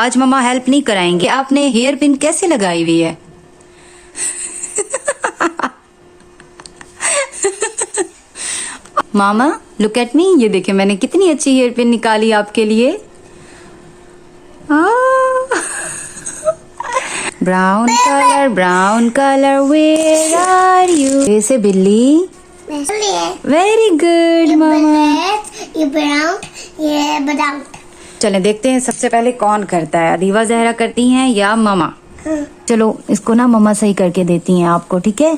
आज मम्मा हेल्प नहीं कराएंगे। आपने हेयर पिन कैसे लगाई हुई है? मामा लुक एट मी, ये देखिए मैंने कितनी अच्छी हेयर पिन निकाली आपके लिए। Brown colour where are you? ऐसे बिल्ली, वेरी गुड मामा। ये ब्राउन, ये ब्राउन। चले देखते हैं सबसे पहले कौन करता है, अदीवा जहरा करती हैं या मामा? चलो इसको ना मम्मा सही करके देती हैं आपको, ठीक है?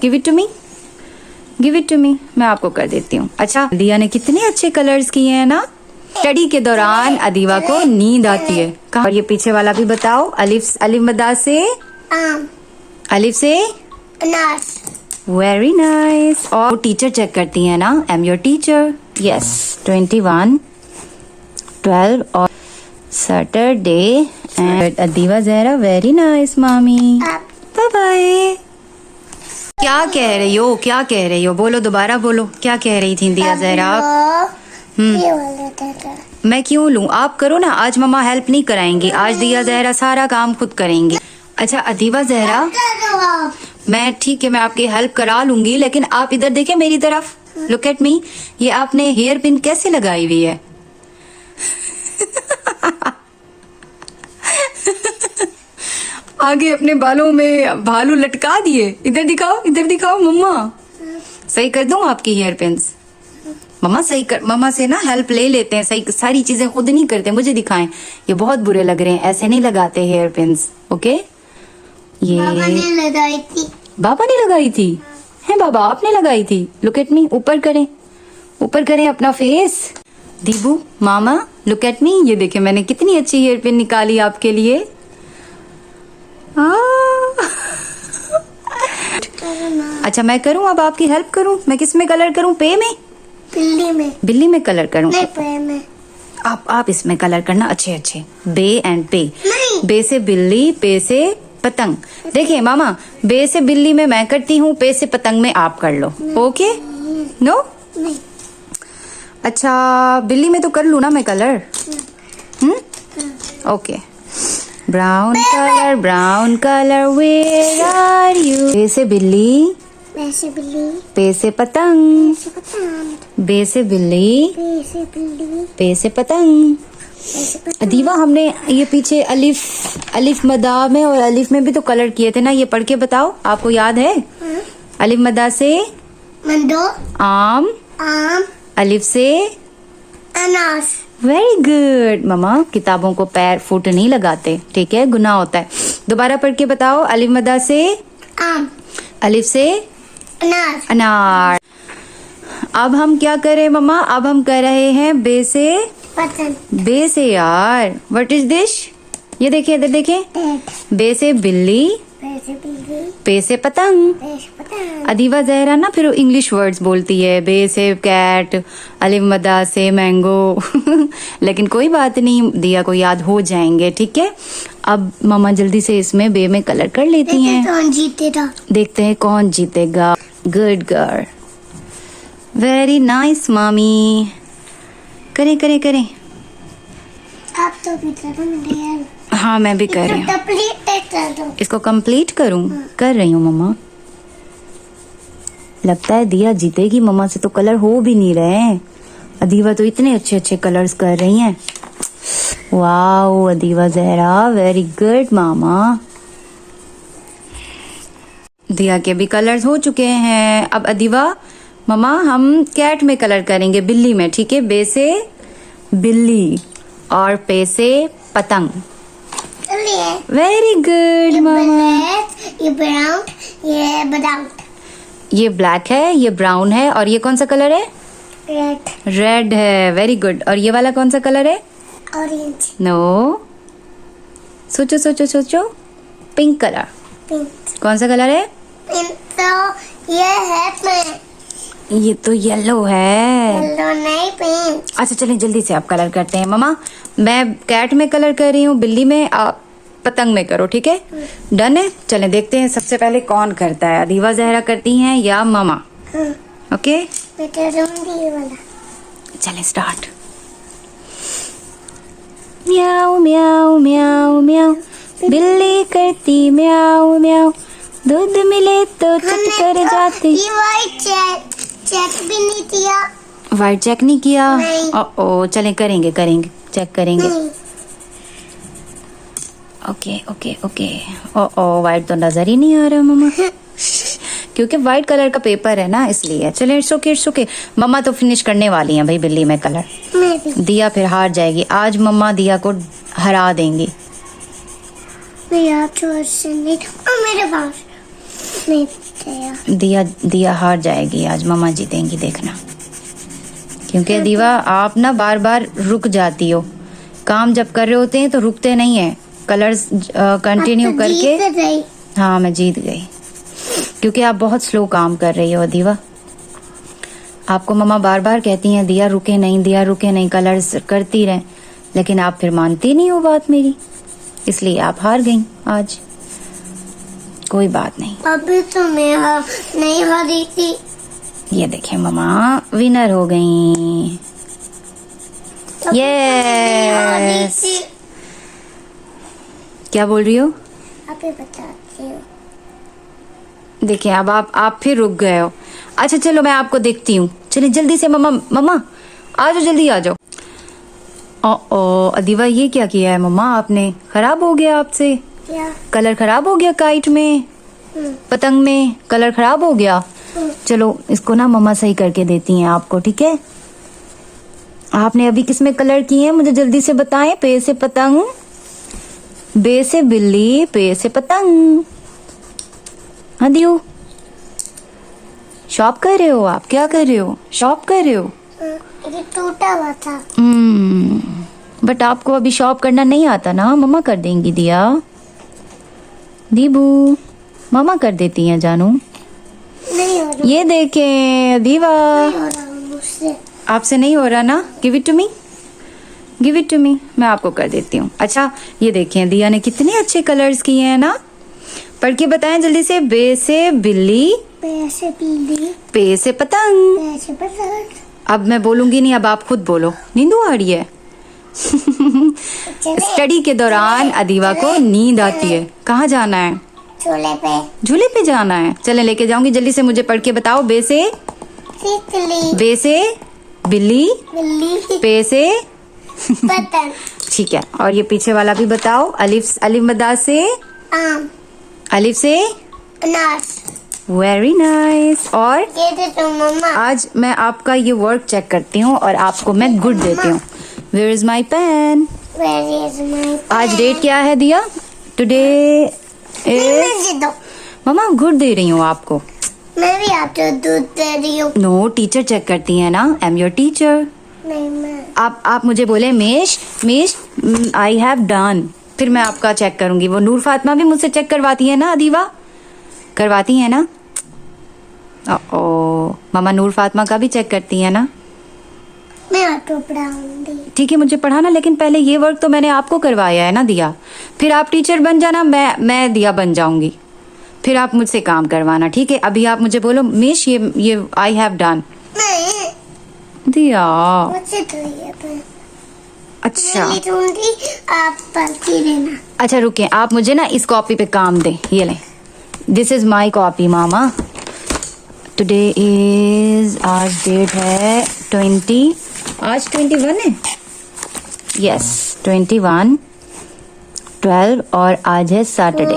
Give it to me, give it to me, मैं आपको कर देती हूँ। अच्छा, दिया ने कितने अच्छे कलर्स किए हैं ना। स्टडी के दौरान अदीवा को नींद आती है। और ये पीछे वाला भी बताओ। अलिफ मदा से आम, अलिफ से अनार। Very nice. और टीचर चेक करती है ना, I am your teacher. Yes, 21, 12 और Saturday and Adiva Zahra. Very nice मामी, बाय बाय। क्या कह रही हो, क्या कह रही हो? बोलो, दोबारा बोलो, क्या कह रही थी दिया जहरा आप? ये वाला था। मैं क्यों लूं, आप करो ना। आज मम्मा हेल्प नहीं कराएंगी, आज दिया जहरा सारा काम खुद करेंगी। अच्छा अदीवा जहरा, मैं ठीक है, मैं आपकी हेल्प करा लूंगी, लेकिन आप इधर देखें मेरी तरफ। लुक एट मी, ये आपने हेयर पिन कैसे लगाई हुई है? आगे अपने बालों में भालू लटका दिए। इधर दिखाओ, इधर दिखाओ मम्मा। सही कर दूं आपकी हेयर पिन्स? मम्मा सही कर, मम्मा से ना हेल्प ले लेते हैं, सही सारी चीजें खुद नहीं करते, मुझे दिखाएं। ये बहुत बुरे लग रहे हैं, ऐसे नहीं लगाते हेयर पिन्स, ओके? ये बाबा ने लगाई थी। बाबा ने लगाई थी? है बाबा आपने लगाई थी? लुक एट मी, ऊपर करें, ऊपर करें अपना फेस। दीबू मामा लुक एट मी, ये देखिए मैंने कितनी अच्छी हेयर पिन निकाली आपके लिए। अच्छा मैं करूं, अब आपकी हेल्प करूं। मैं किस में कलर करूं? पे में? बिल्ली में। बिल्ली में कलर करूं? नहीं, पे में। आप इसमें कलर करना अच्छे अच्छे। बे एंड पे। नहीं। बे से बिल्ली, पे से पतंग। देखिए मामा, बे से बिल्ली में मैं करती हूँ, पे से पतंग में आप कर लो, ओके? नो? नहीं। अच्छा बिल्ली में तो कर लूँ ना मैं colour? Okay. Brown colour where are you? बे से बिल्ली, वैसे बिल्ली, पे से पतंग। वैसे पतंग। बे से बिल्ली, वैसे बिल्ली, पे से पतंग। वैसे पतंग। अदीवा हमने ये पीछे अलिफ मदा में और अलिफ में भी तो कलर किए थे ना, ये पढ़ के बताओ, आपको याद है? अलिफ मदा से मंदो, आम, आम। अलिफ से अनार। Very good. मम्मा किताबों को पैर फुट नहीं लगाते, ठीक है? गुनाह होता है। दोबारा पढ़ के बताओ। अलिफ मदा से आम, अलिफ से अनार। अनार। अब हम क्या करें मम्मा? अब हम कर रहे हैं बे से पतंग। बे से यार, व्हाट इज दिस? ये देखिए, इधर देखिए। टेट। बे से बिल्ली, वैसे बिल्ली, पे से पतंग। वैसे पतंग। अदीवा जहरा ना फिर इंग्लिश वर्ड्स बोलती है, बे से कैट, अलिफ मदा से मैंगो। लेकिन कोई बात नहीं, दिया को याद हो जाएंगे, ठीक है? अब मम्मा जल्दी से इसमें बे में कलर कर लेती हैं। कौन जीतेगा? देखते हैं कौन जीतेगा। गुड गर्ल, वेरी नाइस मामी। करें करें करें। आप तो भी करो मेरे। हाँ मैं भी कर रही हूँ। कंप्लीट कर दो। इसको कंप्लीट करूँ? कर रही हूँ मम्मा। लगता है दिया जीतेगी, मम्मा से तो कलर हो भी नहीं रहे हैं। अदीवा तो इतने अच्छे अच्छे कलर्स कर रही हैं। Wow Adiva Zahra, very good मामा। दिया के भी कलर्स हो चुके हैं। अब अदीवा मम्मा हम कैट में कलर करेंगे, बिल्ली में, ठीक है? बे से बिल्ली और पे से पतंग। वेरी गुड मामा। ये ब्राउन, ये ब्राउन। ये ब्लैक है, ये ब्राउन है, और ये कौन सा कलर है? रेड। रेड है, वेरी गुड। और ये वाला कौन सा कलर है? ऑरेंज। नो, सोचो सोचो सोचो। Pink colour. पिंक। कौन सा कलर है? पिंक तो ये है पिंक। ये तो येलो है। येलो नहीं, पिंक। अच्छा चलें जल्दी से आप कलर करते हैं। मम्मा मैं कैट में कलर कर रही हूँ, बिल्ली में, आप पतंग में करो, ठीक है? डन है? चलें देखते हैं सबसे पहले कौन करता है, अदीवा जहरा करती हैं या मम्मा? ओके मैं करूंगी ये वाला। चलें स्टार्ट। म्याऊ म्याऊ बिल्ली करती म्याऊ म्याऊ, दूध मिले तो चट कर जाती। ये वाइट चेक भी नहीं किया। वाइट चेक नहीं किया? नहीं। ओ चलें करेंगे करेंगे चेक करेंगे। नहीं। Okay okay okay. ओ वाइट तो नजर ही नहीं आ रहा मम्मा, क्योंकि वाइट कलर का पेपर है ना इसलिए। चले इट्स ओके। मम्मा तो फिनिश करने वाली हैं भाई बिल्ली में कलर। मैं भी। दिया फिर हार जाएगी आज, मम्मा दिया को हरा देंगी। मेरा चोर से नहीं और मेरे पास नहीं गया। दिया हार जाएगी आज, मम्मा जीतेंगी देखना। क्योंकि दीवा आप ना बार बार रुक जाती हो, काम जब कर रहे होते हैं तो रुकते नहीं है। कलर्स कंटिन्यू अब तो करके। जीत गई। हाँ मैं जीत गई, क्योंकि आप बहुत स्लो काम कर रही हो दीवा। आपको मम्मा बार बार कहती हैं दिया रुके नहीं, कलर्स करती रहे, लेकिन आप फिर मानती नहीं हो बात मेरी, इसलिए आप हार गई आज। कोई बात नहीं, अभी तो मैं नहीं हारी थी। ये देखें मम्मा विनर हो गई। अभी तो मैं हारी यस। थी। क्या बोल रही हो? अभी बताती हूँ। देखिए अब आप फिर रुक गए हो। अच्छा चलो मैं आपको देखती हूँ, चलिए जल्दी से। मम्मा आ जाओ, जल्दी आ जाओ। ओ अदीवा ये क्या किया है मम्मा आपने? खराब हो गया आपसे, क्या? कलर खराब हो गया काइट में, पतंग में कलर खराब हो गया। चलो इसको ना मम्मा सही करके देती हैं आपको, ठीक है? आपने अभी किस में कलर किए हैं मुझे जल्दी से बताएं। पे से पतंग, बे से बिल्ली, पे से पतंग। हाँ दियो, शॉप कर रहे हो आप? क्या कर रहे हो? शॉप कर रहे हो? ये टूटा हुआ था। बट आपको अभी शॉप करना नहीं आता ना, मम्मा कर देंगी दिया। दीबू मम्मा कर देती हैं जानू। नहीं हो रहा। ये देखें दीवा, नहीं हो रहा मुझसे। आपसे नहीं हो रहा ना? गिव इट टू मी, मैं आपको कर देती हूँ। अच्छा ये देखें दिया ने कितने अच्छे कलर्स किए हैं ना। पढ़ के बताएं जल्दी से। बे से बिल्ली, पैसे बिल्ली, पे से पतंग। पैसे पतंग। अब मैं बोलूंगी नहीं, अब आप खुद बोलो। नींद आ रही है? स्टडी के दौरान अदीवा को नींद आती है। कहाँ जाना है? झूले पे जाना है। चले लेके जाऊंगी, जल्दी से मुझे पढ़ के बताओ। बे से तितली, बे से बिल्ली, बिल्ली, पे से पतंग, ठीक है। और ये पीछे वाला भी बताओ। अलिफ मद्दा से, आम, अलिफ से अनार। Very nice. और ये दे दो मम्मा। आज मैं आपका ये वर्क चेक करती हूँ और आपको मैं गुड देती हूँ। Where is my pen? Where is my आज डेट क्या है दिया? टुडे इज, दे दो। मम्मा गुड दे रही हूँ आपको। मैं भी आपको दूध दे रही हूँ। नो टीचर चेक करती है ना, आई एम योर टीचर। नहीं मैं। आप मुझे बोले मेश आई हैव डन, फिर मैं आपका चेक करूंगी। वो नूर फातिमा भी मुझसे चेक करवाती है ना अदीवा? करवाती है ना? ओ मामा नूर फातिमा का भी चेक करती है ना? मैं आपको पढ़ाऊंगी। ठीक है मुझे पढ़ाना, लेकिन पहले ये वर्क तो मैंने आपको करवाया है ना दिया। फिर आप टीचर बन जाना, मैं दिया बन जाऊंगी। फिर आप मुझसे काम करवाना, ठीक है? अभी आप मुझे बोलो मिश ये आई हैव डन। नहीं दिया मुझसे तो ये पर अच्छा मैं लिखूंगी, आप पढ़ती रहना। अच्छा रुके, आप मुझे ना इस कॉपी पे काम दें। ये लें, this is my copy mama. Today is, आज डेट है 20, आज 21 है। यस 21 12 और आज है Saturday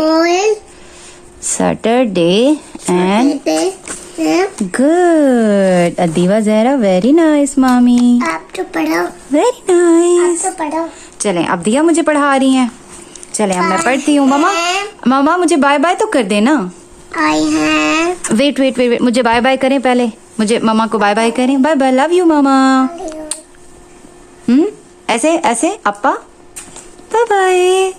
and good. Adiva Zahra very nice मामी, आप तो पढ़ो। वेरी आप नाइस। तो पढ़ो। चलें अब दिया मुझे पढ़ा रही हैं, चलें अब मैं पढ़ती हूँ। मामा मुझे बाय बाय तो कर देना। I have. वेट मुझे बाय बाय करें पहले, मुझे मामा को बाय बाय करें। बाय बाय, लव यू मामा। ऐसे ऐसे अप्पा, बाय बाय।